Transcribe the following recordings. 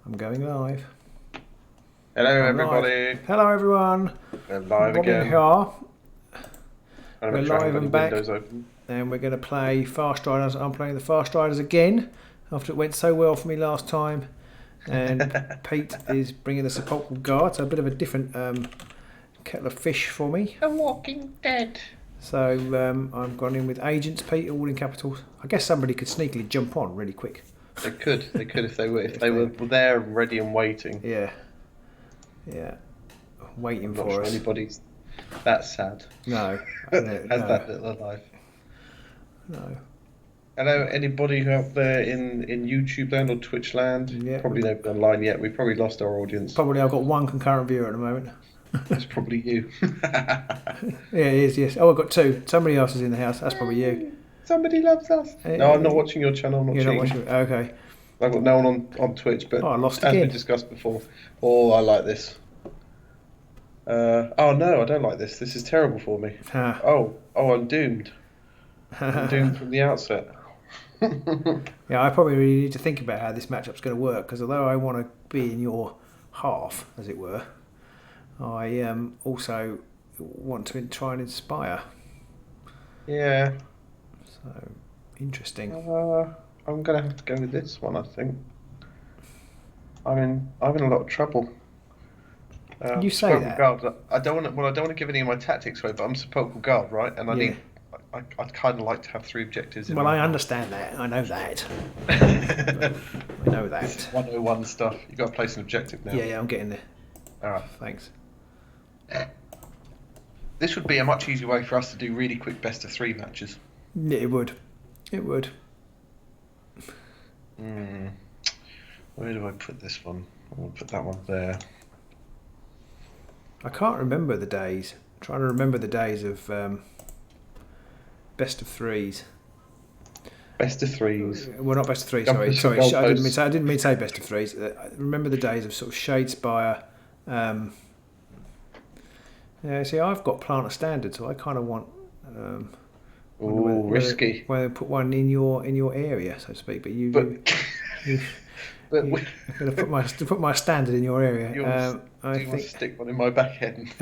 I'm going live. Hello, I'm everybody. Live. Hello, everyone. We're live Robin again. here. I'm We're sure I live haven't got any and back. windows open. And we're going to play Farstriders. I'm playing the Farstriders again after it went so well for me last time. And Pete is bringing the Sepulchral Guard, so a bit of a different kettle of fish for me. The Walking Dead. So I've gone in with agents, Pete, all in capitals. I guess somebody could sneakily jump on really quick. They could if they were there, ready and waiting. Yeah, waiting I'm not for sure us. anybody's that sad. No, has that little life. No. Hello, anybody out there in YouTube land or Twitch land? Yeah. Probably nobody online yet. We probably lost our audience. Probably I've got one concurrent viewer at the moment. It's probably you. Yeah, it is, yes. Oh, I've got two. Somebody else is in the house. That's probably you. Somebody loves us. No, I'm not watching your channel. I'm not You're cheating. not watching. Okay. I've got no one on Twitch, but I lost as again. we discussed before. Oh, I like this. Oh no, I don't like this. This is terrible for me. Huh. Oh, I'm doomed. I'm doomed from the outset. Yeah, I probably really need to think about how this matchup's going to work, because although I want to be in your half, as it were, I also want to try and inspire. Yeah. So, interesting. I'm gonna have to go with this one, I think. I'm in a lot of trouble. You say that. Guard. I don't want to give any of my tactics away, but I'm Sepulchral Guard, right? And I'd kind of like to have 3 objectives. Well, I understand that. I know that. I know that. This is 101 stuff. You've got to place an objective now. Yeah, I'm getting there. All right. Thanks. This would be a much easier way for us to do really quick best of 3 matches. Yeah, it would. It would. Where do I put this one? I'm going to put that one there. I can't remember the days. I'm trying to remember the days of best of 3s. Best of 3s. Well, not best of 3s. Sorry. I didn't mean to say best of 3s. I remember the days of sort of Shadespire. Yeah, see, I've got Planter Standard, so I kind of want. Risky. Whether put one in your area, so to speak, but I'm going to put my standard in your area. Do you want to stick one in my back end?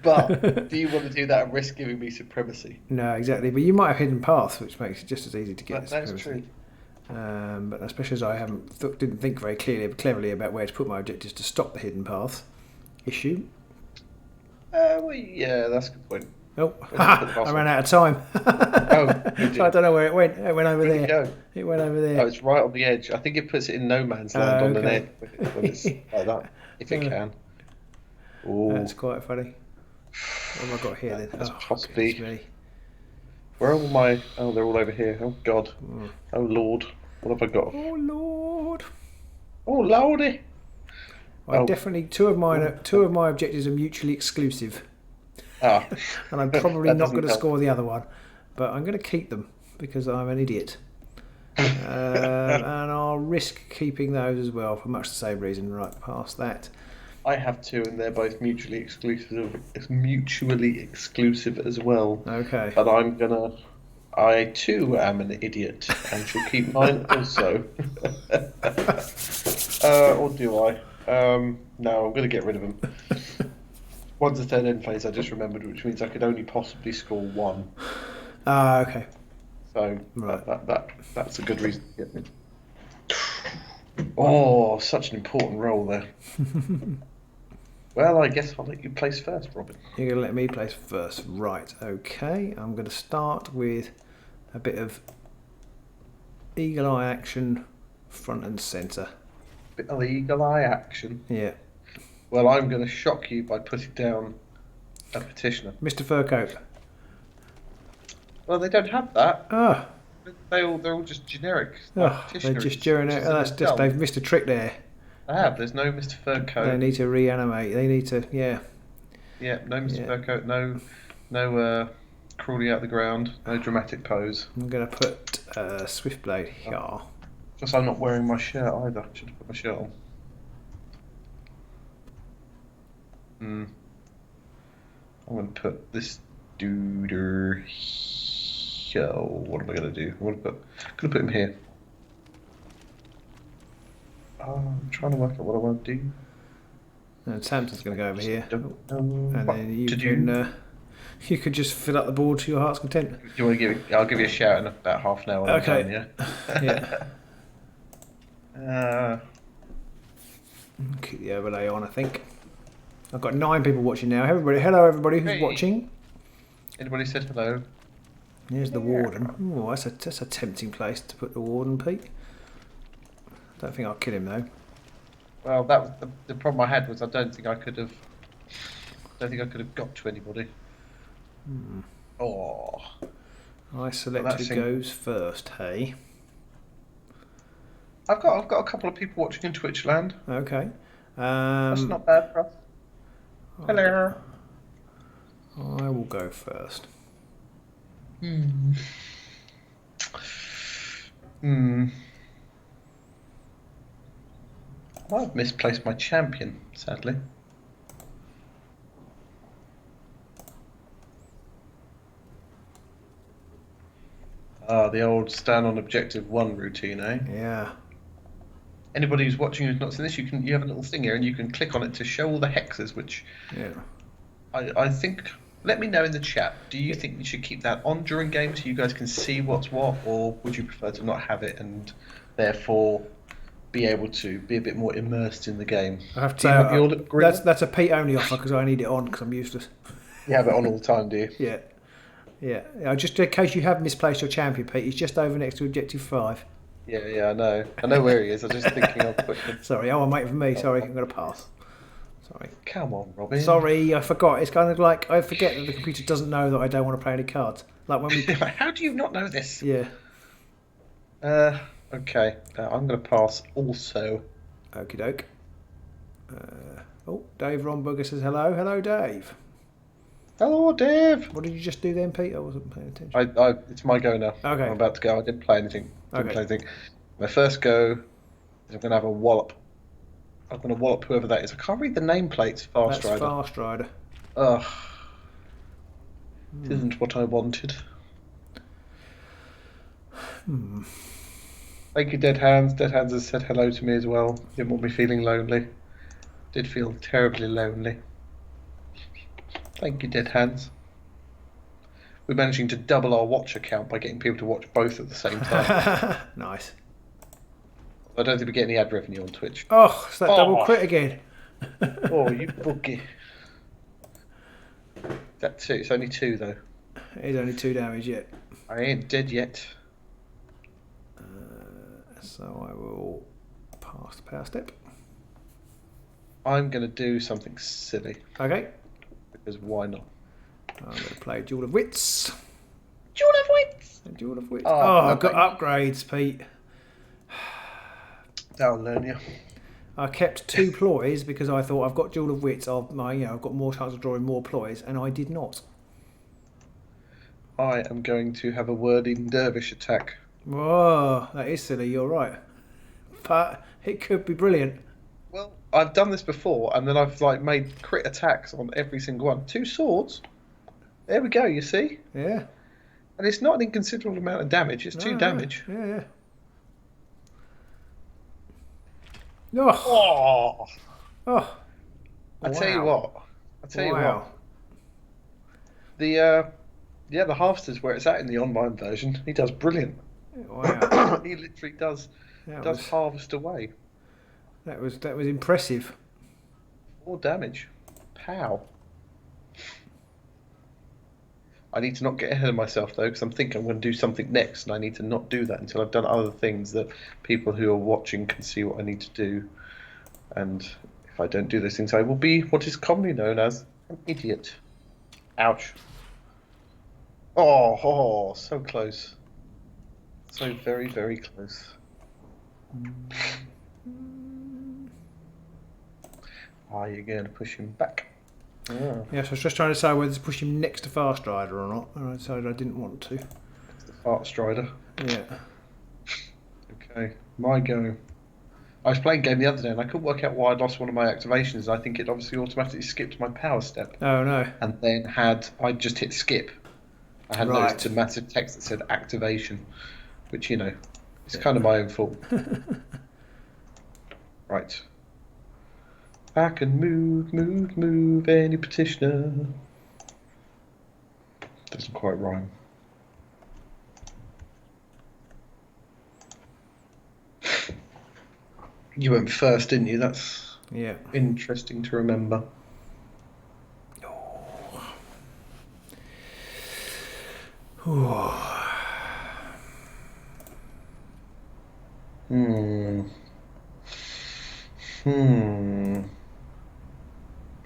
But do you want to do that and risk giving me supremacy? No, exactly. But you might have hidden paths, which makes it just as easy to get That's supremacy. true. But especially as I didn't think very cleverly about where to put my objectives to stop the hidden path issue. Well, yeah, that's a good point. Oh, I ran out of time. So I don't know where it went. It went over there. It went over there. Oh, it's right on the edge. I think it puts it in no man's land on the net when it's like that, if it can. Ooh. That's quite funny. What have I got here then? That's possibly. Where are all my? Oh, they're all over here. Oh God. Oh Lord. What have I got? Oh Lord. Oh Lordy. Definitely two of my objectives are mutually exclusive. And I'm probably not going to score the other one, but I'm going to keep them because I'm an idiot. And I'll risk keeping those as well for much the same reason. Right past that. I have 2, and they're both mutually exclusive as well. Okay. But I too am an idiot and shall keep mine also. Or do I? No, I'm going to get rid of them. One's the third end phase I just remembered, which means I could only possibly score 1. Okay. So that's a good reason to get rid. Oh, such an important role there. Well, I guess I'll let you place first, Robin. You're going to let me place first. Right, okay. I'm going to start with a bit of eagle eye action front and centre. Bit of eagle eye action. Yeah. Well, I'm going to shock you by putting down a petitioner. Mr. Furcoat. Well, they don't have that. Ah. They're all just generic. They're just generic. They've missed a trick there. They have. There's no Mr. Furcoat. They need to reanimate. They need to, yeah. Yeah, no Mr. Furcoat. No crawling out the ground. No dramatic pose. I'm going to put Swiftblade here. Just I'm not wearing my shirt either. Should have put my shirt on. I'm going to put this dude here. What am I going to do? I'm going to put him here. Oh, I'm trying to work out what I want to do. And Samson's going to go over here, and What then you to can do? you could just fill up the board to your heart's content. Do you want to give? I'll give you a shout in about half an hour when I'm Okay. done. Yeah. Yeah. Keep the overlay on, I think. I've got 9 people watching now. Hello everybody who's Hey. watching. Anybody said hello? Here's the warden. Oh, that's a tempting place to put the warden, Pete. Don't think I'll kill him though. Well, that was the problem I had was I don't think I could have got to anybody. Oh. I select who goes first. Hey. I've got a couple of people watching in Twitch land. Okay. That's not bad for us. Hello. I will go first. I've misplaced my champion, sadly. The old stand on objective 1 routine, eh? Yeah. Anybody who's watching who's not seen this, you have a little thing here, and you can click on it to show all the hexes, which I think. Let me know in the chat. Do you think we should keep that on during games so you guys can see what's what, or would you prefer to not have it and therefore be able to be a bit more immersed in the game? I have to say that's a Pete only offer because I need it on because I'm useless. You have it on all the time, do you? Yeah. Yeah. Just in case you have misplaced your champion, Pete, he's just over next to objective 5. Yeah, I know. I know where he is. I'm just thinking of quickly. Sorry, I'm waiting for me. Sorry, I'm going to pass. Sorry. Come on, Robin. Sorry, I forgot. It's kind of like I forget that the computer doesn't know that I don't want to play any cards. Like when we. How do you not know this? Yeah. Okay. I'm going to pass also. Okie doke. Dave Romburger says hello. Hello, Dave. Hello, Dave. What did you just do then, Pete? I wasn't paying attention. It's my go now. Okay. I'm about to go. I didn't play anything. My first go is I'm going to have a wallop. I'm going to wallop whoever that is. I can't read the nameplates. Farstrider. That's Farstrider. Ugh. It isn't what I wanted. Thank you, Dead Hands. Dead Hands has said hello to me as well. Didn't want me feeling lonely. Did feel terribly lonely. Thank you, Dead Hands. We're managing to double our watch account by getting people to watch both at the same time. Nice. I don't think we get any ad revenue on Twitch. Oh, it's that double crit again. Oh, you boogie. That's 2. It's only 2 though. It is only 2 damage yet. I ain't dead yet. So I will pass the power step. I'm going to do something silly. Okay. Because why not? I'm going to play Duel of Wits. Duel of Wits! Duel of Wits. Oh, I've got upgrades, Pete. That'll learn you. I kept 2 ploys because I thought I've got Duel of Wits. I've got more chance of drawing more ploys, and I did not. I am going to have a whirling dervish attack. Whoa, that is silly. You're right, but it could be brilliant. Well, I've done this before, and then I've made crit attacks on every single one. 2 swords. There we go. You see? Yeah. And it's not an inconsiderable amount of damage. It's 2 damage. Yeah. Oh. I tell you what. The Harvester's where it's at in the online version. He does brilliant. Wow. He literally does harvest away. That was impressive. 4 damage. Pow. I need to not get ahead of myself though, because I'm thinking I'm going to do something next, and I need to not do that until I've done other things that people who are watching can see what I need to do. And if I don't do those things, I will be what is commonly known as an idiot. Ouch. Oh, so close. So very, very close. Are you going to push him back? Yeah. Yes, I was just trying to decide whether to push him next to Farstrider or not, and I decided I didn't want to. It's the Farstrider. Yeah. Okay, my go. I was playing a game the other day and I couldn't work out why I'd lost one of my activations. I think it obviously automatically skipped my power step. Oh no. And then I just hit skip. I had noticed a massive text that said activation, which, it's kind of my own fault. Right. I can move any petitioner. Doesn't quite rhyme. You went first, didn't you? That's interesting to remember.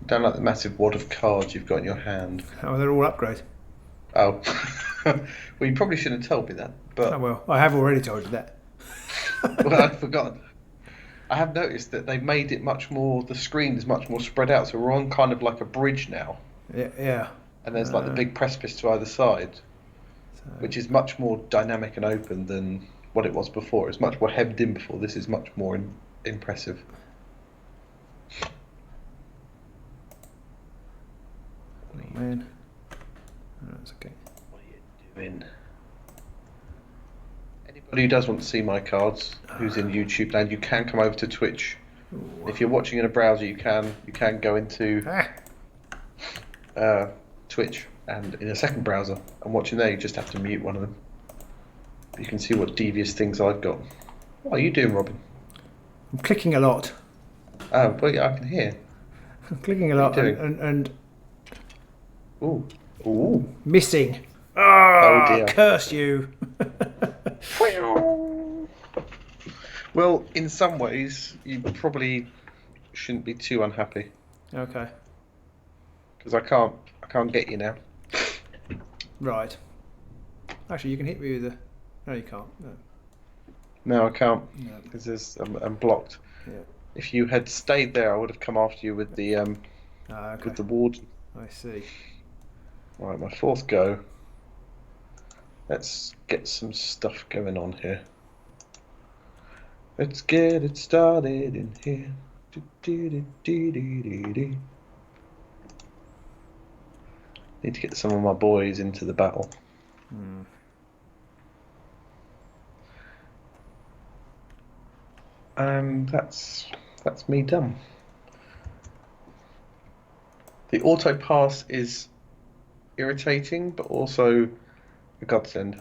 Don't like the massive wad of cards you've got in your hand. Oh, they're all upgrades. Oh. Well, you probably shouldn't have told me that. But oh, well, I have already told you that. well, I've forgotten. I have noticed that they've made it much more, the screen is much more spread out, so we're on kind of like a bridge now. Yeah. And there's like the big precipice to either side, which is much more dynamic and open than what it was before. It's much more hemmed in before. This is much more impressive. Oh, man. Oh, that's okay. What are you doing? Anybody who does want to see my cards, who's in YouTube land, you can come over to Twitch. Ooh. If you're watching in a browser, you can go into Twitch, and in a second browser, and watching there, you just have to mute one of them. You can see what devious things I've got. What are you doing, Robin? I'm clicking a lot. Oh, well, yeah, I can hear. I'm clicking a lot and Ooh. Missing. Oh dear. Curse you. Well, in some ways, you probably shouldn't be too unhappy. Okay. Because I can't get you now. Right. Actually, you can hit me with the... No, you can't. No, I can't. Because I'm blocked. Yeah. If you had stayed there, I would have come after you with the with the warden. I see. Right, my fourth go. Let's get some stuff going on here. Let's get it started in here. Need to get some of my boys into the battle. And that's me done. The auto pass is irritating, but also a godsend.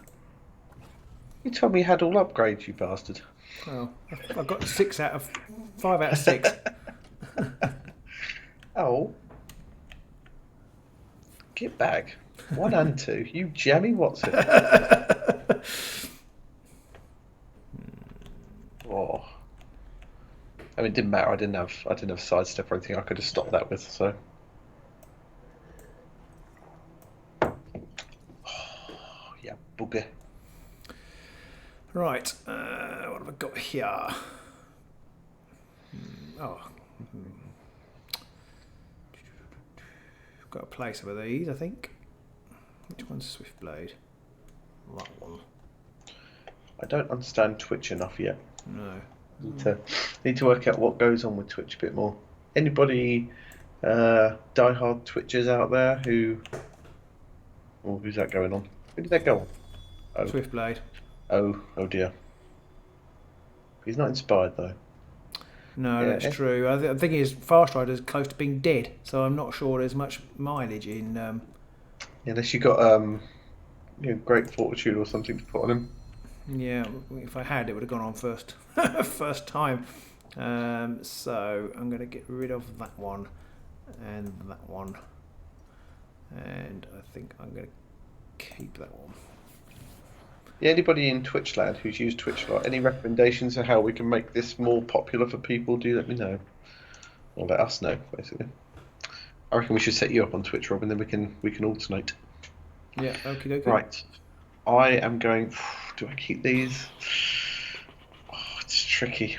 You told me you had all upgrades, you bastard. Oh, I've got 5 out of 6. Oh. Get back. 1 and 2. You jammy what's it? Oh. I mean, it didn't matter. I didn't have sidestep or anything I could have stopped that with, so. Oh, yeah, bugger. Right, what have I got here? I've got a play some of these, I think. Which one's Swiftblade? That one. I don't understand Twitch enough yet. No. Need to work out what goes on with Twitch a bit more. Anybody diehard Twitchers out there who... Oh, who's that going on? Who did that go on? Oh. Swiftblade. Oh dear. He's not inspired though. No, that's true. I think his Farstriders is close to being dead, so I'm not sure there's much mileage in. Unless you got great fortitude or something to put on him. Yeah, if I had, it would have gone on first time. So I'm going to get rid of that one and that one, and I think I'm going to keep that one. Yeah, anybody in Twitch land who's used Twitch a lot, any recommendations on how we can make this more popular for people, do let me know. Or let us know, basically. I reckon we should set you up on Twitch, Rob, and then we can alternate. Yeah, okie dokie. Right. I am going... Do I keep these? Oh, it's tricky.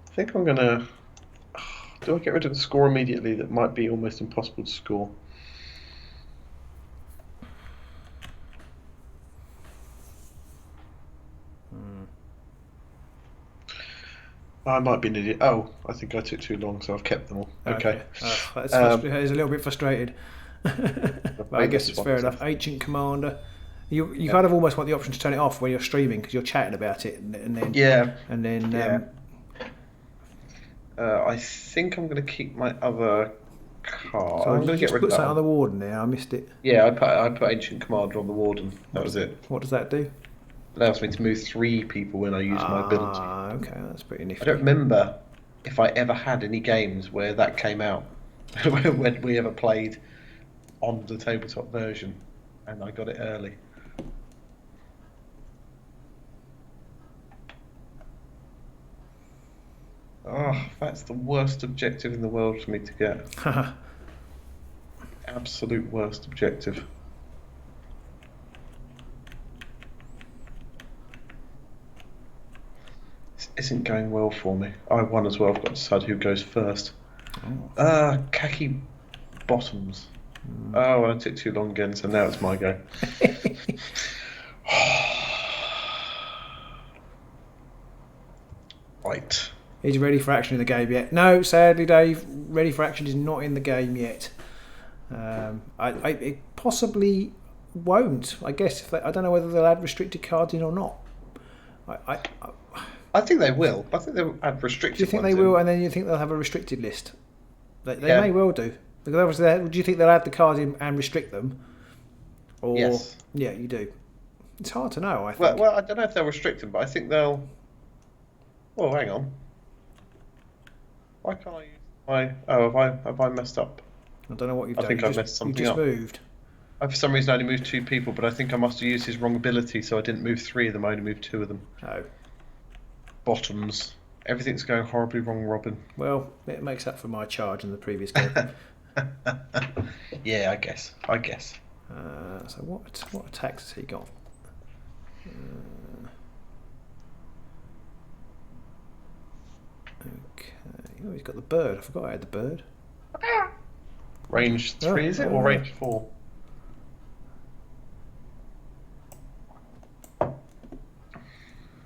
I think I'm going to... Do I get rid of the score immediately? That might be almost impossible to score. I might be an idiot. Oh, I think I took too long, so I've kept them all. Okay. He's a little bit frustrated. But I guess it's fair enough. Ancient Commander, You kind of almost want the option to turn it off when you're streaming because you're chatting about it, and then I think I'm going to keep my other card. So I'm going to get rid of that. Put something on the warden there. I missed it. Yeah, I put Ancient Commander on the warden. That was it. What does that do? Allows me to move 3 people when I use my ability. Okay, that's pretty nifty. I don't remember if I ever had any games where that came out when we ever played on the tabletop version, and I got it early. Oh, that's the worst objective in the world for me to get. Absolute worst objective. This isn't going well for me. I won as well. I've got to decide who goes first. Khaki bottoms. Oh, well, I took too long again, so now it's my go. Right. Is ready for action in the game yet? No, sadly, Dave. Ready for action is not in the game yet. It possibly won't. I guess I don't know whether they'll add restricted cards in or not. I think they will. I think they'll add restricted. Do you think they will? And then you think they'll have a restricted list? They may well do. Because obviously, do you think they'll add the cards in and restrict them? Or, yes. Yeah, you do. It's hard to know. I think. Well, I don't know if they'll restrict them, but I think they'll. Oh, hang on. Why can't I use my... Oh, have I messed up? I don't know what you've done. I think I messed something up. You just moved. For some reason I only moved 2 people, but I think I must have used his wrong ability, so I didn't move 3 of them, I only moved 2 of them. Oh. Bottoms. Everything's going horribly wrong, Robin. Well, it makes up for my charge in the previous game. Yeah, I guess. So what attacks has he got? Okay. Oh, he's got the bird. I forgot I had the bird. Range 3 is it, or range 4?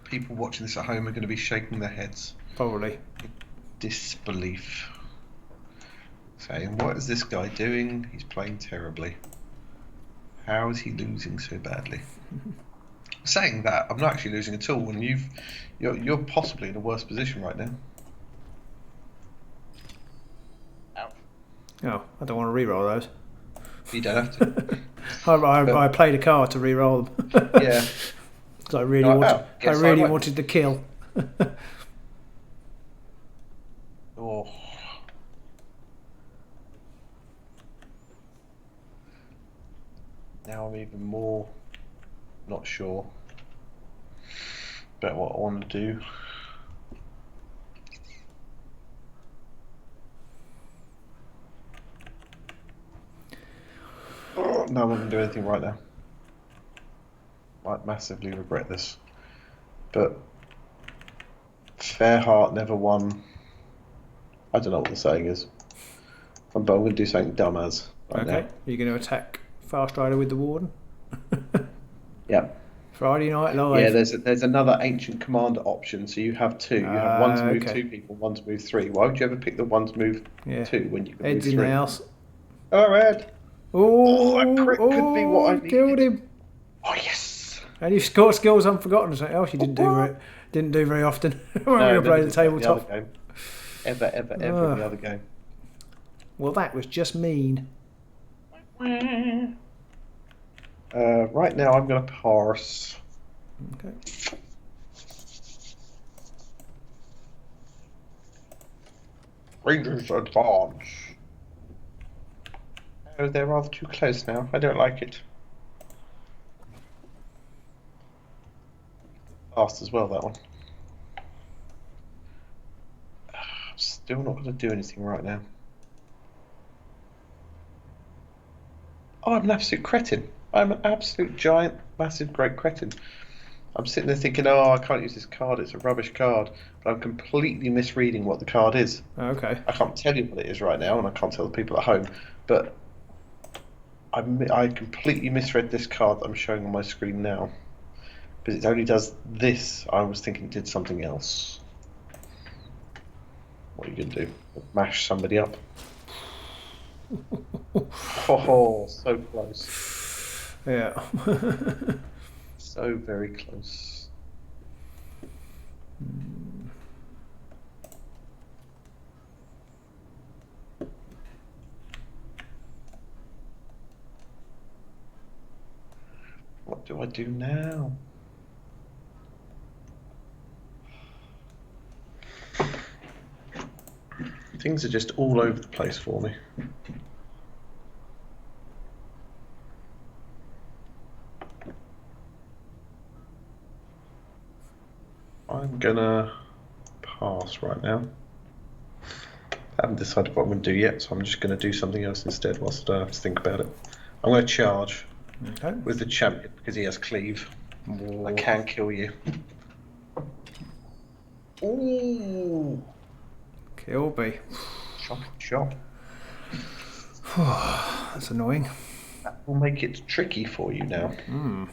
People watching this at home are going to be shaking their heads. Probably. Disbelief. Saying, what is this guy doing? He's playing terribly. How is he losing so badly? Saying that, I'm not actually losing at all, and you're possibly in a worse position right now. Oh, I don't want to re-roll those. You don't have to. I played a card to re-roll them. Yeah. Because I really wanted the kill. Oh. Now I'm even more not sure about what I want to do. Oh, no, I'm not going to do anything right now. Might massively regret this. But fair heart never won. I don't know what the saying is. But I'm going to do something dumb right now. Are you going to attack Farstrider with the Warden? Yeah. Friday night live. Yeah, there's another Ancient Commander option, so you have 2. You have one to move 2 people, one to move 3. Why would you ever pick the one to move 2 when you can Ed's move 3? in the house. Oh, Ed. Oh, that crit could be what I needed. Killed him. Oh, yes. And you've got skills unforgotten. Something else you didn't do very often when we play the tabletop. Ever in the other game. Well, that was just mean. Right now, I'm going to parse. Okay. Rangers advance. Oh, they're rather too close now. I don't like it. Fast as well, that one. Still not going to do anything right now. Oh, I'm an absolute cretin. I'm an absolute giant, massive, great cretin. I'm sitting there thinking, oh, I can't use this card, it's a rubbish card. But I'm completely misreading what the card is. Okay. I can't tell you what it is right now, and I can't tell the people at home. But I completely misread this card that I'm showing on my screen now. Because it only does this. I was thinking it did something else. What are you going to do? Mash somebody up? Oh, so close. Yeah. So very close. What do I do now? Things are just all over the place for me. I'm gonna pass right now. I haven't decided what I'm going to do yet, so I'm just going to do something else instead whilst I have to think about it. I'm going to charge with the champion because he has cleave. Whoa. I can kill you. Ooh! Kill me. Chop. That's annoying. That will make it tricky for you now. In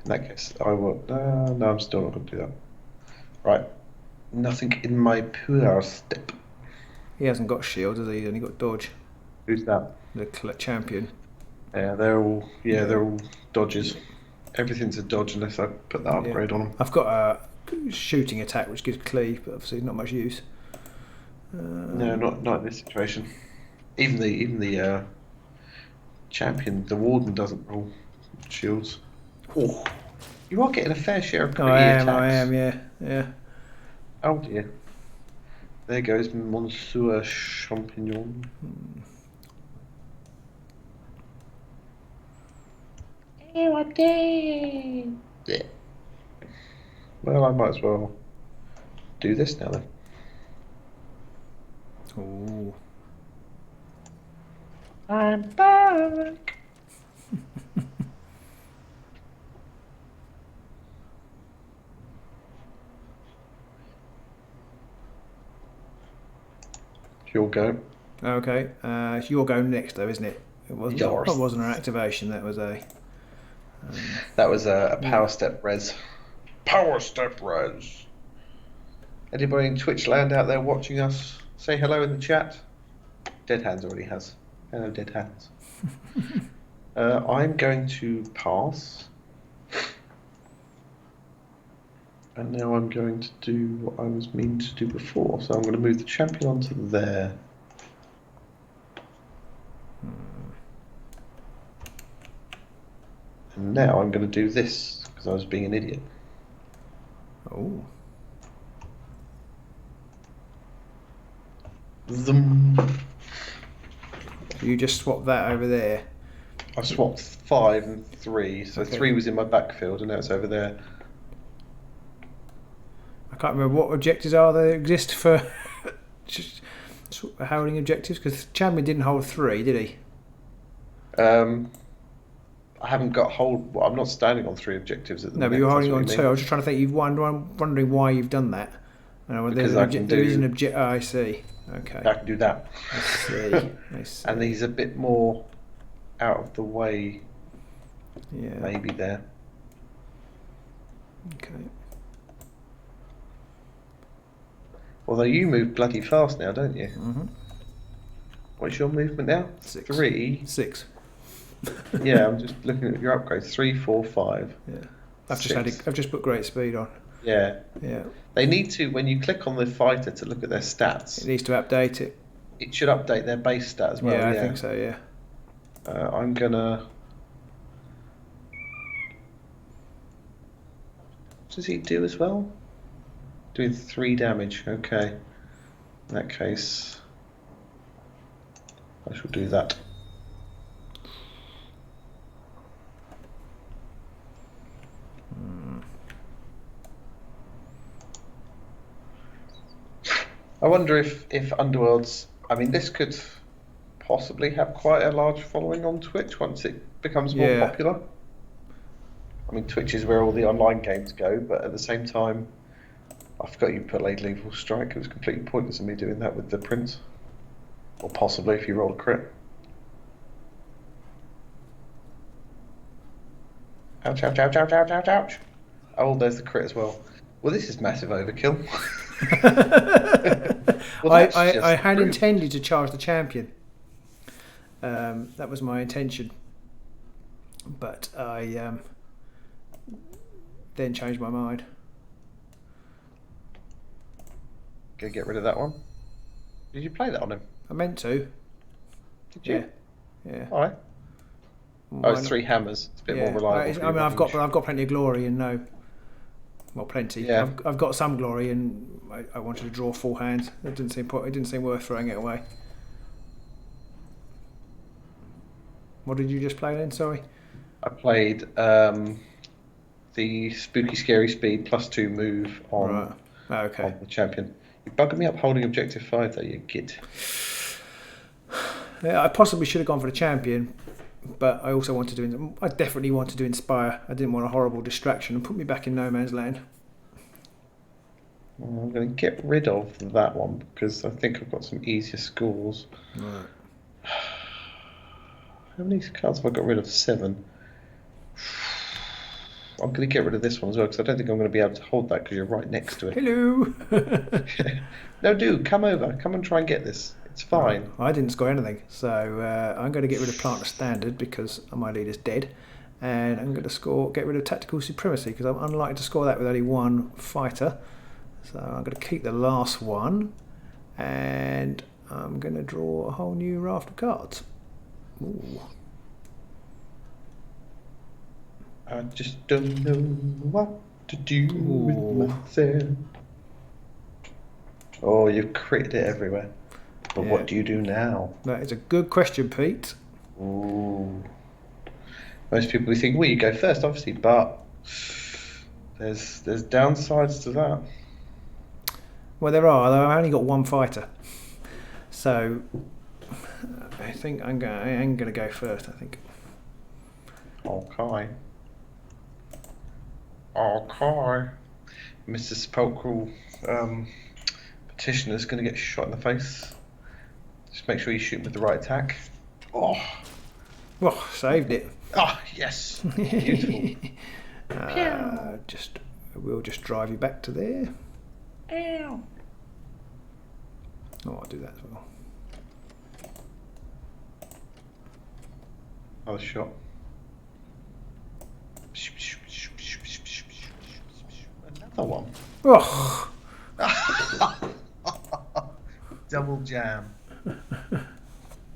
that case, I will. No, I'm still not going to do that. Right. Nothing in my power step. He hasn't got shield, has he? He's only got dodge. Who's that? The champion. Yeah, they're all dodges. Everything's a dodge unless I put that upgrade on them. I've got a shooting attack which gives cleave, but obviously not much use. No, not in this situation. Even the champion, the warden, doesn't roll shields. Oh, you are getting a fair share of crit attacks. I am, yeah. Oh dear. There goes Monsieur Champignon. Oh, I'm dead. Yeah. Well, I might as well do this now then. Ooh. I'm back. Your go. Okay, it's your go next though, isn't it? It wasn't. Yours. That wasn't an activation. That was a. That was a power step res. Power step res. Anybody in Twitch land out there watching us? Say hello in the chat. Dead Hands already has. Hello, Dead Hands. I'm going to pass. And now I'm going to do what I was meaning to do before. So I'm going to move the champion onto there. And now I'm going to do this, because I was being an idiot. Oh. Zoom. You just swapped that over there. I swapped 5 and 3, so Okay. 3 was in my backfield and now it's over there. I can't remember what objectives are there exist for just holding objectives, because champion didn't hold 3, did he? I haven't got hold. Well, I'm not standing on 3 objectives at the No, minute. but you're holding on that's 2. what I was just trying to think. I'm wondering why you've done that. Because I can there is do- an object. Oh, I see. Okay. I can do that. I see. I see. And he's a bit more out of the way, Yeah. maybe there. Okay. Although you move bloody fast now, don't you? Mm-hmm. What's your movement now? 6. 3. 6. Yeah, I'm just looking at your upgrades. 3, 4, 5. Yeah. I've just put great speed on. Yeah. Yeah. They need to, when you click on the fighter to look at their stats, It needs to update it. it should update their base stat as well. Yeah, I think so. Yeah. I'm gonna. What does he do as well? Doing 3 damage. Okay. In that case, I shall do that. I wonder if Underworlds. I mean, this could possibly have quite a large following on Twitch once it becomes more popular. I mean, Twitch is where all the online games go, but at the same time, I forgot you put Lethal Strike. It was completely pointless of me doing that with the Prince. Or possibly if you roll a crit. Ouch, ouch, ouch, ouch, ouch, ouch, ouch. Oh, there's the crit as well. Well, this is massive overkill. Well, I had intended to charge the champion. That was my intention, but I then changed my mind. Gonna get rid of that one. Did you play that on him? I meant to. Did you? Yeah. All right. Oh, it's 3 hammers. It's a bit more reliable. I mean, I've got plenty of glory and no. Well, plenty. Yeah. I've got some glory, and I wanted to draw 4 hands. It didn't seem worth throwing it away. What did you just play then? Sorry. I played the spooky, scary speed +2 move on, on the champion. You're bugging me up holding objective 5 though, you git. Yeah, I possibly should have gone for the champion, but I also wanted to. I definitely wanted to inspire. I didn't want a horrible distraction and put me back in no man's land. Well, I'm going to get rid of that one because I think I've got some easier scores. Right. How many cards have I got rid of? 7. I'm going to get rid of this one as well because I don't think I'm going to be able to hold that because you're right next to it. Hello. No, dude, come over. Come and try and get this. It's fine. I didn't score anything, so I'm going to get rid of Planter Standard because my leader's dead, and I'm going to get rid of Tactical Supremacy because I'm unlikely to score that with only 1 fighter. So I'm going to keep the last one, and I'm going to draw a whole new raft of cards. Ooh. I just don't know what to do with myself. Oh, you've critted it everywhere. But what do you do now? That is a good question, Pete. Ooh. Most people would think, well, you go first, obviously, but there's downsides to that. Well, there are, although I've only got 1 fighter. So I think I am going to go first, I think. Okay. Mr. Sepulchral petitioner's going to get shot in the face. Just make sure you shoot with the right attack. Oh, saved it. Oh, yes. Beautiful. We'll just drive you back to there. Ow. Oh, I'll do that as well. Another shot. Another one. Oh. Double jam.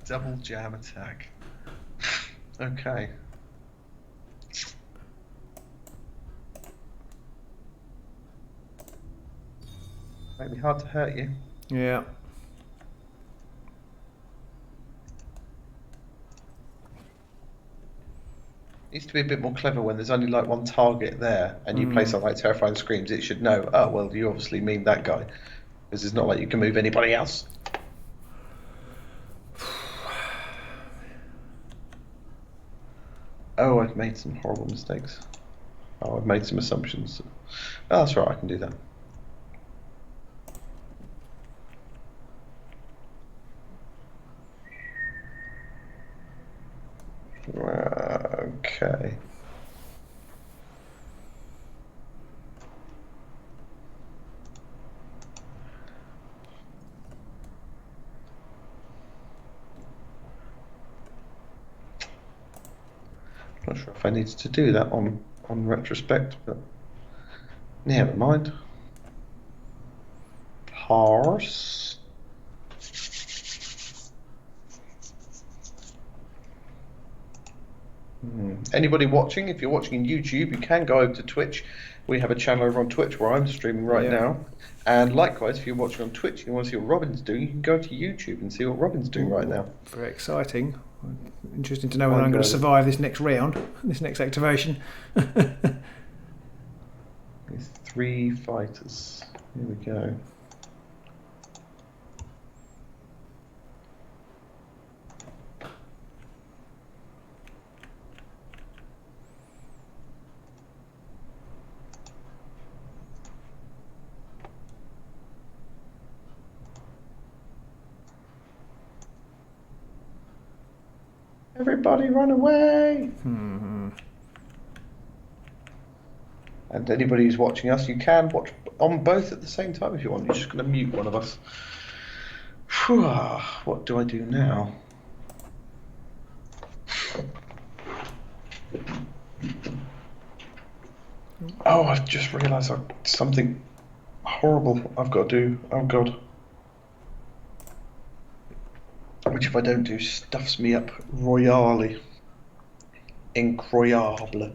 Double jam attack. Okay. Might be hard to hurt you. Yeah. Needs to be a bit more clever when there's only like 1 target there and you play something like Terrifying Screams. It should know, oh, well, you obviously mean that guy. Because it's not like you can move anybody else. Oh, I've made some horrible mistakes. Oh, I've made some assumptions. Oh, that's right, I can do that. Okay. Not sure if I needed to do that on retrospect, but never mind. Parse. Anybody watching, if you're watching on YouTube, you can go over to Twitch. We have a channel over on Twitch where I'm streaming right now. And likewise, if you're watching on Twitch and you want to see what Robin's doing, you can go to YouTube and see what Robin's doing right now. Very exciting. Interesting to know whether I'm going to survive this next round, this next activation. There's 3 fighters. Here we go. Everybody run away! And anybody who's watching us, you can watch on both at the same time if you want. You're just going to mute one of us. What do I do now? Oh, I've just realised something horrible I've got to do. Oh God. Which if I don't do, stuffs me up royally. Incroyably.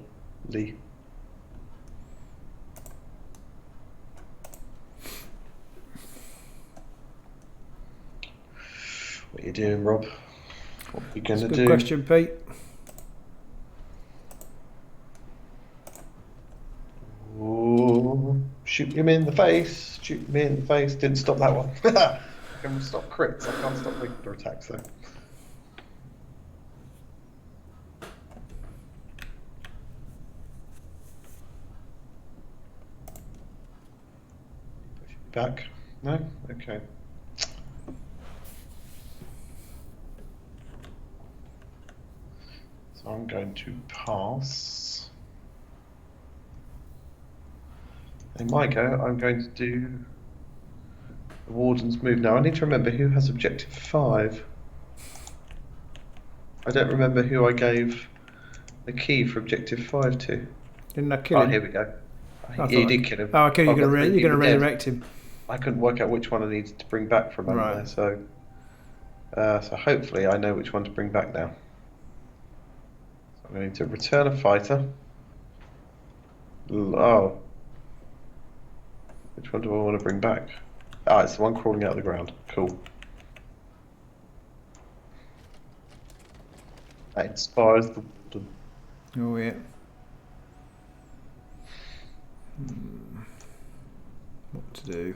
What are you doing, Rob? What are you going to do? Good question, Pete. Ooh, shoot him in the face. Shoot him in the face. Didn't stop that one. I can stop crits. I can't stop regular attacks though. Push it back. No? Okay. So I'm going to pass. In my go, I'm going to do the Warden's move. Now I need to remember who has objective 5. I don't remember who I gave the key for objective 5 to. Didn't I kill him? Oh, here we go. He did kill him. Oh, okay, you're going to resurrect him. I couldn't work out which one I needed to bring back from under there, so hopefully I know which one to bring back now. So I'm going to return a fighter. Oh. Which one do I want to bring back? Ah, it's the one crawling out of the ground. Cool. That inspires the warden. Oh, yeah. What to do?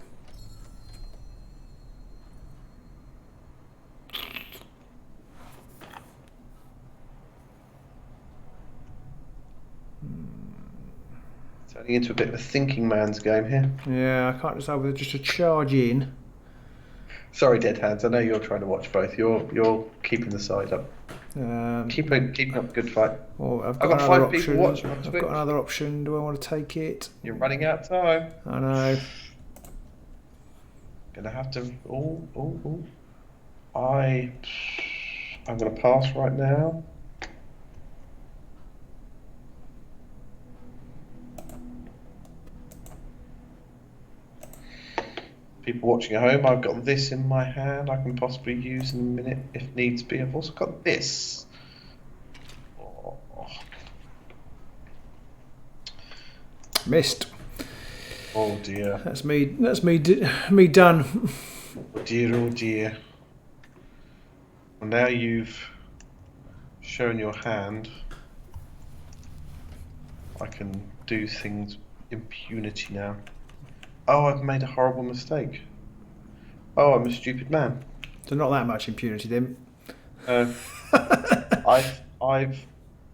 Turning into a bit of a thinking man's game here. Yeah, I can't decide whether just to charge in. Sorry, Dead Hands. I know you're trying to watch both. You're keeping the side up. Keeping up a good fight. Or I've got 5 people watching. I've got another option. Do I want to take it? You're running out of time. I know. Gonna have to. I'm gonna pass right now. People watching at home, I've got this in my hand. I can possibly use in a minute if needs be. I've also got this. Oh. Missed. Oh dear. That's me done. Oh dear, oh dear. Well, now you've shown your hand, I can do things impunity now. Oh, I've made a horrible mistake. Oh, I'm a stupid man. So not that much impunity then. I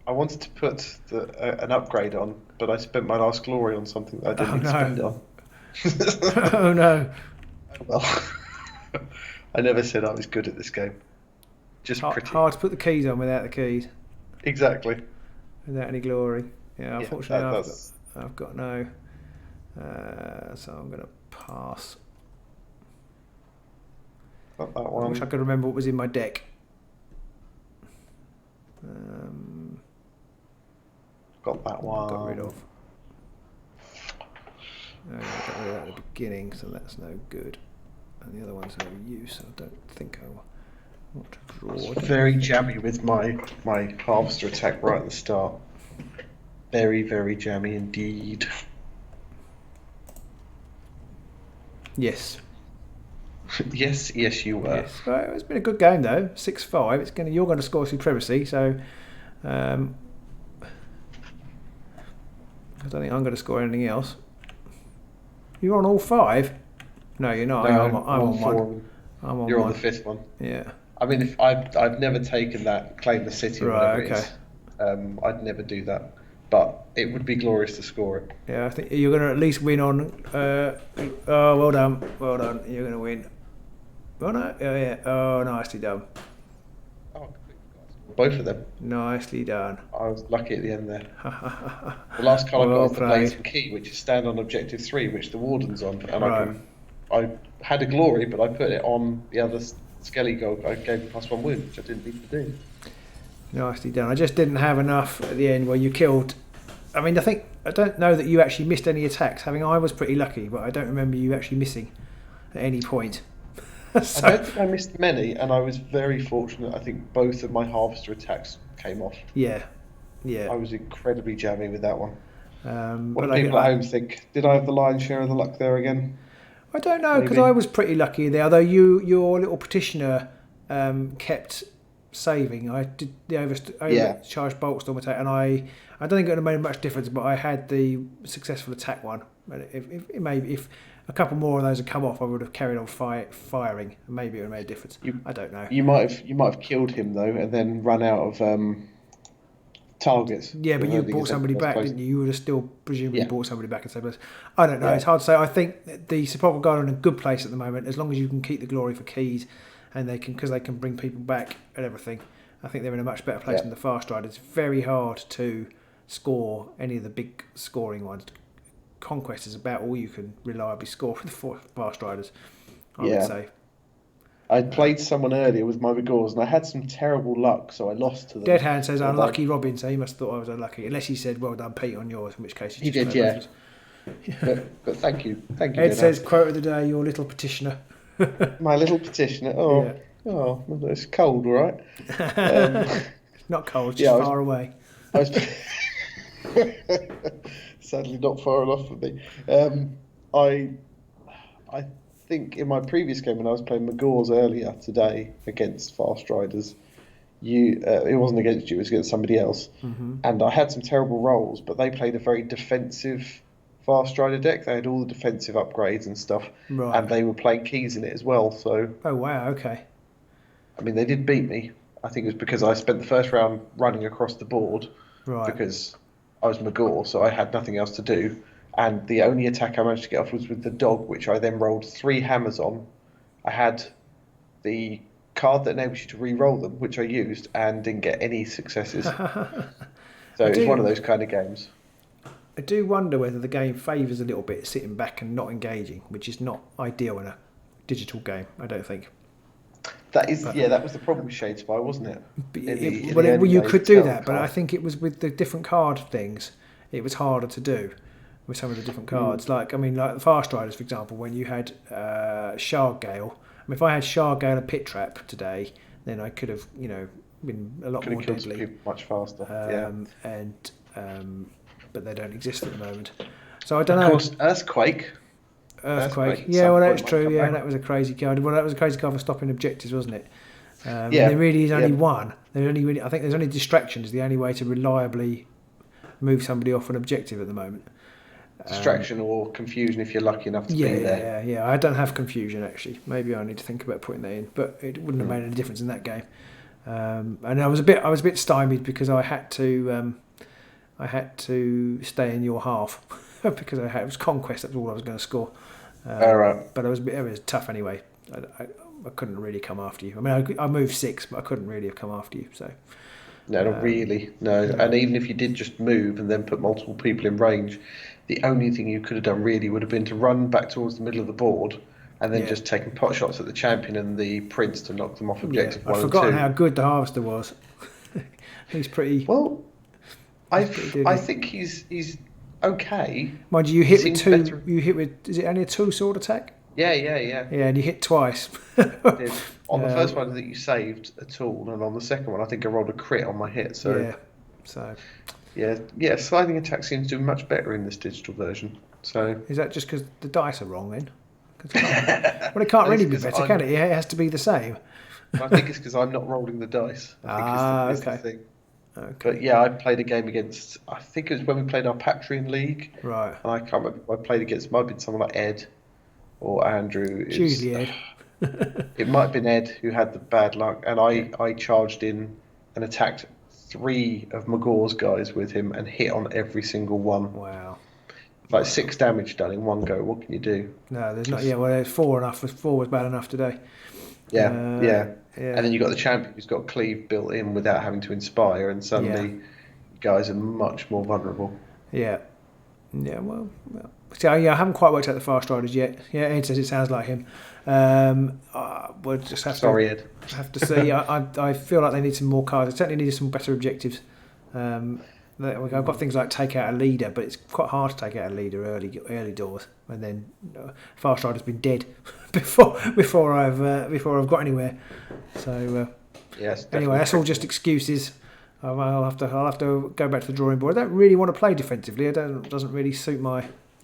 wanted to put an upgrade on, but I spent my last glory on something that I didn't spend it on. Oh no. Well, I never said I was good at this game. Just pretty hard to put the keys on without the keys. Exactly. Without any glory. Yeah, unfortunately yeah, I've got no. So I'm going to pass. Got that one. I wish I could remember what was in my deck. Got that one. Got rid of. I got rid of that at the beginning, so that's no good. And the other one's no use. I don't think I want to draw. Very jammy with my harvester attack right at the start. Very, very jammy indeed. Yes. yes, you were. Yes. Well, it's been a good game though. 6-5. You're going to score supremacy, so I don't think I'm going to score anything else. You're on all 5? No, you're not. No, I'm on 1. I'm on You're one. on the 5th one. Yeah. I mean, if I've never taken that claim the city or whatever okay. it is. I'd never do that, but it would be glorious to score it. Yeah, I think you're going to at least win on. Oh, well done. You're going to win. Oh no! Oh yeah! Oh, nicely done. Oh, both of them. Nicely done. I was lucky at the end there. The last card I got was the Blazing Key, which is stand on objective 3, which the Warden's on, and I had a glory, but I put it on the other Skelly gold. I gave him +1 wound, which I didn't need to do. Nicely done. I just didn't have enough at the end where you killed I mean, I don't know that you actually missed any attacks. I was pretty lucky, but I don't remember you actually missing at any point. So, I don't think I missed many, and I was very fortunate. I think both of my harvester attacks came off. Yeah. I was incredibly jammy with that one. What do but people at home think? Did I have the lion's share of the luck there again? I don't know, because I was pretty lucky there. Although your little petitioner kept saving. I did the overcharged bolt storm attack, and I don't think it would have made much difference. But I had the successful attack one. If a couple more of those had come off, I would have carried on firing. Maybe it would have made a difference. I don't know. You might have killed him though, and then run out of targets. Yeah, but you brought somebody back, didn't you? You would have still presumably brought somebody back and said, I don't know. It's hard to say. I think the Sepulchral Guard are in a good place at the moment, as long as you can keep the glory for keys, and because they can bring people back and everything. I think they're in a much better place than the Farstriders. It's very hard to score any of the big scoring ones. Conquest is about all you can reliably score with the Farstriders, I would say. I played someone earlier with my Magors, and I had some terrible luck, so I lost to them. Dead Hand says, unlucky Robin, so he must have thought I was unlucky. Unless he said, well done, Pete, on yours, in which case he did, yeah. But thank you. Ed says, quote of the day, your little petitioner. My little petitioner. Oh, it's cold, all right? It's not cold, just far away. I was sadly not far enough for me. I think in my previous game when I was playing Magors earlier today against Farstriders, it wasn't against you, it was against somebody else, and I had some terrible rolls, but they played a very defensive Farstrider deck. They had all the defensive upgrades and stuff, and they were playing keys in it as well. So wow, okay. I mean, they did beat me. I think it was because I spent the first round running across the board, because I was Magor, so I had nothing else to do. And the only attack I managed to get off was with the dog, which I then rolled 3 hammers on. I had the card that enables you to re-roll them, which I used, and didn't get any successes. So it was one of those kind of games. I do wonder whether the game favours a little bit sitting back and not engaging, which is not ideal in a digital game, I don't think. That was the problem with Shadespire, wasn't it? Well, you could do that, but I think it was with the different card things, it was harder to do with some of the different cards. Like the Farstriders, for example, when you had Shard Gale. If I had Shard Gale and Pit Trap today, then I could have, been a lot more deadly. People much faster. But they don't exist at the moment. So I don't know. Of course, Earthquake. Yeah, well, that's true. Yeah, that was a crazy card. Well, that was a crazy card for stopping objectives, wasn't it? There really is only one. I think there's only distraction is the only way to reliably move somebody off an objective at the moment. Distraction or confusion if you're lucky enough to be there. Yeah. I don't have confusion actually. Maybe I need to think about putting that in, but it wouldn't have made any difference in that game. And I was a bit stymied because I had to stay in your half because it was conquest. That's all I was going to score. But it was tough anyway. I couldn't really come after you. I mean, I moved 6, but I couldn't really have come after you. So. No, not really. No, and even if you did just move and then put multiple people in range, the only thing you could have done really would have been to run back towards the middle of the board and then just taking pot shots at the champion and the prince to knock them off objective 1 and 2. I've forgotten how good the harvester was. He's pretty. Well, I think he's okay. Mind you, hit with 2. You hit with. Is it only a 2 sword attack? Yeah. Yeah, and you hit twice. On the first one, I think you saved a tool, and on the second one, I think I rolled a crit on my hit. So sliding attack seems to do much better in this digital version. So is that just because the dice are wrong then? It can't really be better, can it? It has to be the same. I think it's because I'm not rolling the dice. I think it's the thing. Okay. But yeah, I played a game against. I think it was when we played our Patreon League. Right. And I can't remember. I played against. Might have been someone like Ed or Andrew. It's usually Ed. It might have been Ed who had the bad luck, and I charged in and attacked 3 of Magor's guys with him and hit on every single one. Wow. Like 6 damage done in one go. What can you do? No, there's not. Yeah, well, there's 4 enough. 4 was bad enough today. Yeah. And then you got the champion who's got cleave built in without having to inspire, and suddenly guys are much more vulnerable. Yeah. Well. See, I haven't quite worked out the Farstriders yet. Yeah, Ed says it sounds like him. We'll just have Ed. Have to see. I feel like they need some more cards. They certainly need some better objectives. I've got things like take out a leader, but it's quite hard to take out a leader early doors, and then Farstrider's been dead before I've got anywhere. So yes. Anyway, that's all just excuses. I'll have to go back to the drawing board. I don't really want to play defensively. It doesn't really suit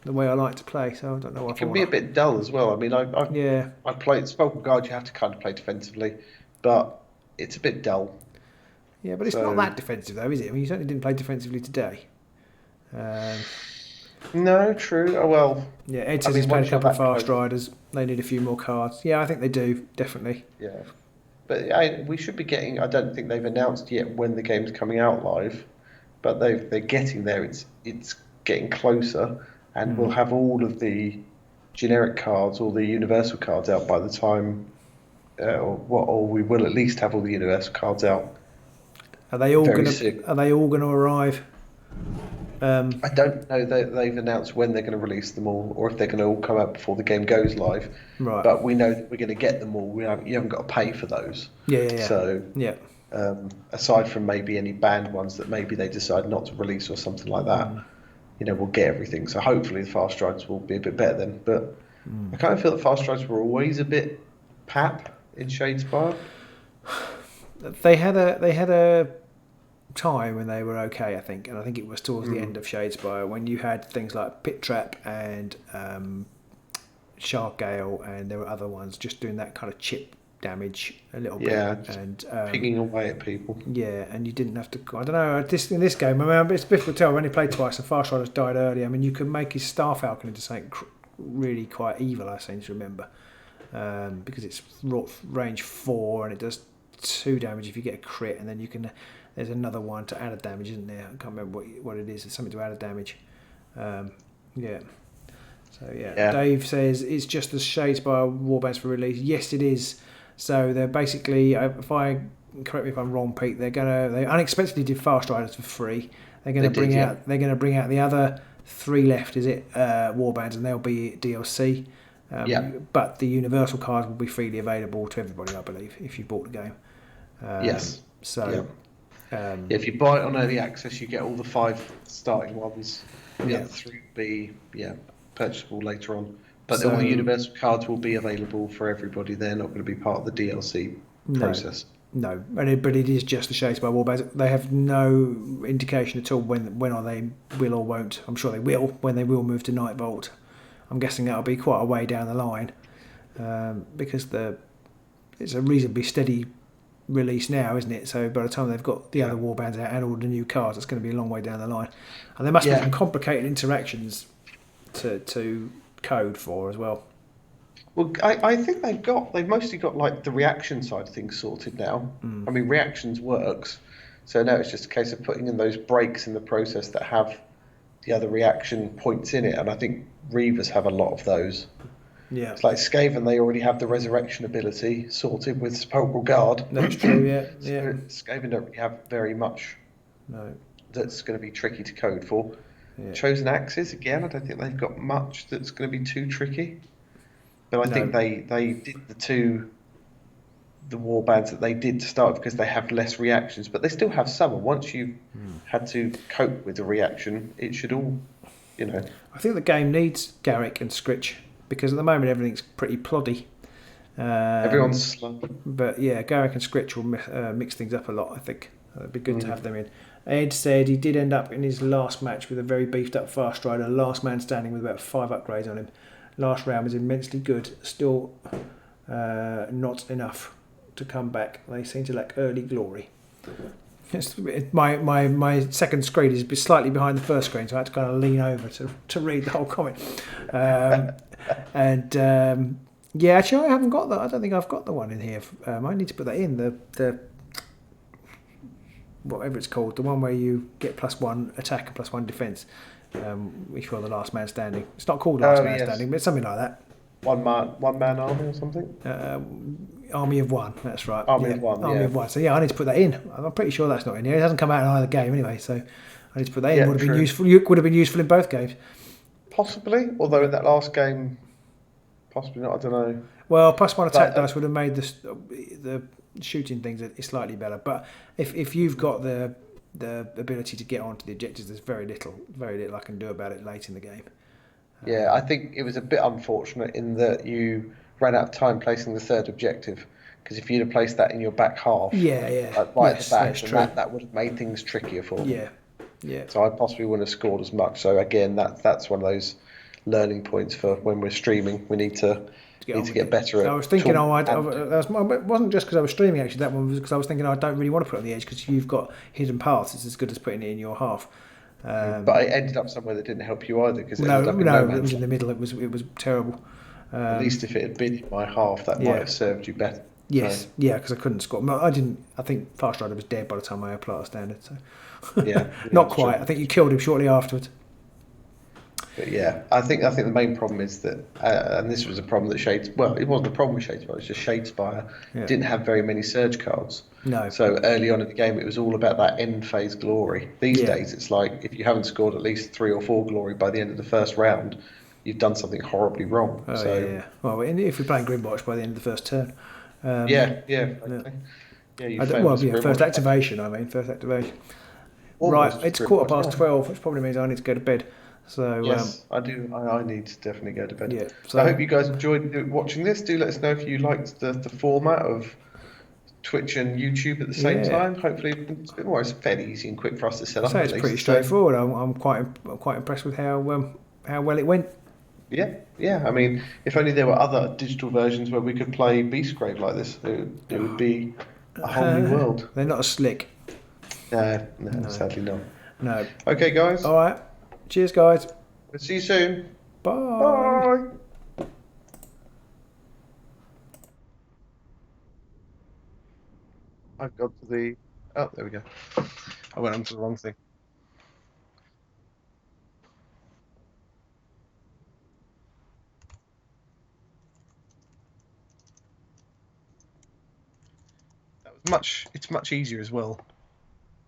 the way I like to play. So I don't know. It can be a bit dull as well. I mean, I played Sepulchral Guard. You have to kind of play defensively, but it's a bit dull. Yeah, but it's not that defensive though, is it? I mean, you certainly didn't play defensively today. No, true. Oh well. Yeah, Ed says he's played a couple of Farstriders. They need a few more cards. Yeah, I think they do, definitely. Yeah. But we should be getting. I don't think they've announced yet when the game's coming out live, but they're getting there. It's getting closer, and we'll have all of the generic cards, all the universal cards out by the time, or we will at least have all the universal cards out. Are they all going to arrive? I don't know that they've announced when they're going to release them all, or if they're going to all come out before the game goes live. Right. But we know that we're going to get them all. You haven't got to pay for those. Yeah. So yeah. Aside from maybe any banned ones that maybe they decide not to release or something like that, we'll get everything. So hopefully the Farstriders will be a bit better then. But I kind of feel that Farstriders were always a bit pap in Shadespire. They had a time when they were okay, I think, and I think it was towards the end of Shadespire when you had things like Pit Trap and Shark Gale, and there were other ones just doing that kind of chip damage a little bit, and picking away at people. Yeah, and you didn't have to. I don't know. In this game, I mean, it's difficult to tell. I've only played twice, and Farstriders died early. I mean, you could make his Star Falcon into something really quite evil. I seem to remember, because it's range 4 and it does 2 damage if you get a crit, and then you can. There's another one to add a damage, isn't there? I can't remember what it is. It's something to add a damage. Yeah. So yeah. Dave says it's just the Shadespire Warbands for release. Yes, it is. So they're basically, correct me if I'm wrong, Pete. They unexpectedly did Farstriders for free. They're going to bring out the other 3 left. Is it Warbands, and they'll be DLC. But the universal cards will be freely available to everybody, I believe, if you bought the game. Yes. So. Yeah. If you buy it on early access, you get all the 5 starting ones. The other 3 will be purchasable later on. But all the universal cards will be available for everybody. They're not going to be part of the DLC process. No, but it is just the Shadespire Warbands. They have no indication at all when or they will or won't. I'm sure they will when they will move to Night Vault. I'm guessing that'll be quite a way down the line, because it's a reasonably steady release now, isn't it? So by the time they've got the other warbands out and all the new cards, it's going to be a long way down the line, and there must be some complicated interactions to code for as well. Well, I think they've mostly got like the reaction side of things sorted now. I mean, reactions works, so now it's just a case of putting in those breaks in the process that have the other reaction points in it, and I think Reavers have a lot of those. Yeah, it's like Skaven, they already have the resurrection ability sorted with Sepulchral Guard. That's true, yeah. Skaven don't really have very much. No. That's going to be tricky to code for. Yeah. Chosen Axes, again, I don't think they've got much that's going to be too tricky. But I think they did the warbands that they did to start because they have less reactions, but they still have some. And once you've had to cope with the reaction, it should all, I think the game needs Garrick and Scritch, because at the moment everything's pretty ploddy. Everyone's slow. But yeah, Garrick and Scritch will mix things up a lot, I think. It'd be good to have them in. Ed said he did end up in his last match with a very beefed up Farstrider, last man standing with about 5 upgrades on him. Last round was immensely good, still not enough to come back. They seem to lack early glory. My second screen is slightly behind the first screen, so I had to kind of lean over to read the whole comment. Actually, I haven't got that. I don't think I've got the one in here. I need to put that in, the whatever it's called, the one where you get +1 attack and +1 defence. If you're the last man standing. It's not called last man standing, but it's something like that. One man army or something? Army of One, that's right. Army of One. So I need to put that in. I'm pretty sure that's not in here. It hasn't come out in either game anyway, so I need to put that in. Would have been useful. Would have been useful in both games. Possibly, although in that last game, possibly not. I don't know. Well, +1 attack dice would have made the shooting things slightly better. But if you've got the the ability to get onto the objectives. There's very little I can do about it late in the game. Yeah, I think it was a bit unfortunate in that you ran out of time placing the third objective. Because if you'd have placed that in your back half, Yeah. like right at the back, That's then true. that would have made things trickier for them. Yeah. So I possibly wouldn't have scored as much. So again, that's one of those learning points for when we're streaming. We need to get better at. I was thinking, it wasn't just because I was streaming. Actually, that one was because I was thinking I don't really want to put it on the edge because you've got hidden paths. It's as good as putting it in your half. But I ended up somewhere that didn't help you either because it No, ended up in no it was man's in the middle. It was terrible. At least if it had been in my half, that might have served you better. Yes, because I couldn't score. I didn't. I think Farstrider was dead by the time I applied standard. So not quite. Sure. I think you killed him shortly afterwards. But yeah, I think the main problem is that, and this was a problem that Shades. Well, it wasn't a problem with Shadespire. It was just Shadespire didn't have very many surge cards. No. So early on in the game, it was all about that end phase glory. These days, it's like if you haven't scored at least 3 or 4 glory by the end of the first round, you've done something horribly wrong. Well, if we're playing Grimwatch by the end of the first turn. First activation. First activation. Right, it's 12:15, which probably means I need to go to bed. So yes, I do. I need to definitely go to bed. Yeah. So I hope you guys enjoyed watching this. Do let us know if you liked the format of Twitch and YouTube at the same time. Hopefully, it's a bit more. It's fairly easy and quick for us to set up. So it's pretty straightforward. I'm quite impressed with how well it went. Yeah. I mean, if only there were other digital versions where we could play Beastgrave like this, it would be a whole new world. They're not as slick. No, sadly not. No. Okay, guys. All right. Cheers, guys. We'll see you soon. Bye. I've got to the... Oh, there we go. I went onto the wrong thing. It's much easier as well.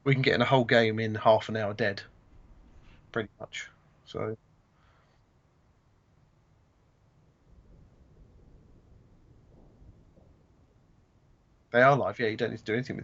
We can get in a whole game in half an hour dead. Pretty much. So they are live, you don't need to do anything with